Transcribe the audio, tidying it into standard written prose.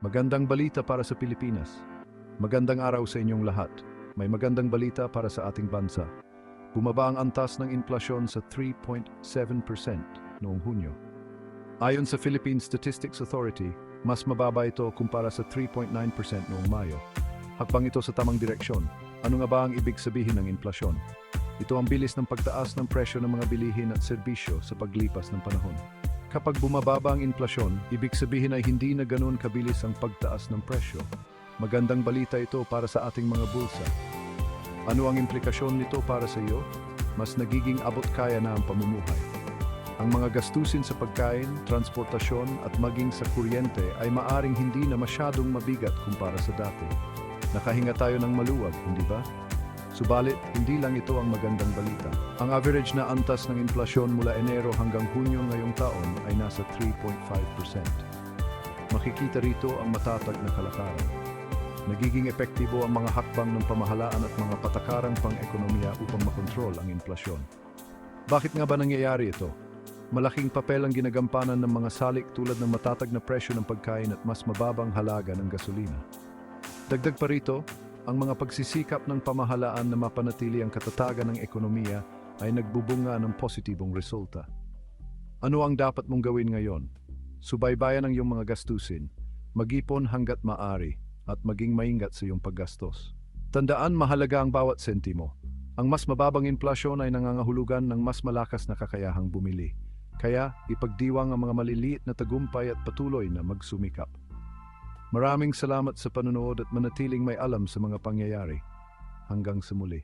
Magandang balita para sa Pilipinas. Magandang araw sa inyong lahat. May magandang balita para sa ating bansa. Bumaba ang antas ng inflasyon sa 3.7% noong Hunyo. Ayon sa Philippine Statistics Authority, mas mababa ito kumpara sa 3.9% noong Mayo. Hakbang ito sa tamang direksyon. Ano nga ba ang ibig sabihin ng inflasyon? Ito ang bilis ng pagtaas ng presyo ng mga bilihin at serbisyo sa paglipas ng panahon. Kapag bumababa ang inflasyon, ibig sabihin ay hindi na ganoon kabilis ang pagtaas ng presyo. Magandang balita ito para sa ating mga bulsa. Ano ang implikasyon nito para sa iyo? Mas nagiging abot kaya na ang pamumuhay. Ang mga gastusin sa pagkain, transportasyon at maging sa kuryente ay maaring hindi na masyadong mabigat kumpara sa dati. Nakahinga tayo ng maluwag, hindi ba? Subalit, hindi lang ito ang magandang balita. Ang average na antas ng inflasyon mula Enero hanggang Hunyo ngayong taon ay nasa 3.5%. Makikita rito ang matatag na kalakaran. Nagiging epektibo ang mga hakbang ng pamahalaan at mga patakarang pang-ekonomiya upang makontrol ang inflasyon. Bakit nga ba nangyayari ito? Malaking papel ang ginagampanan ng mga salik tulad ng matatag na presyo ng pagkain at mas mababang halaga ng gasolina. Dagdag pa rito, ang mga pagsisikap ng pamahalaan na mapanatili ang katatagan ng ekonomiya ay nagbubunga ng positibong resulta. Ano ang dapat mong gawin ngayon? Subaybayan ang iyong mga gastusin, mag-ipon hanggat maaari, at maging maingat sa iyong paggastos. Tandaan, mahalaga ang bawat sentimo. Ang mas mababang inflasyon ay nangangahulugan ng mas malakas na kakayahang bumili. Kaya, ipagdiwang ang mga maliliit na tagumpay at patuloy na magsumikap. Maraming salamat sa panonood at manatiling may alam sa mga pangyayari. Hanggang sa muli.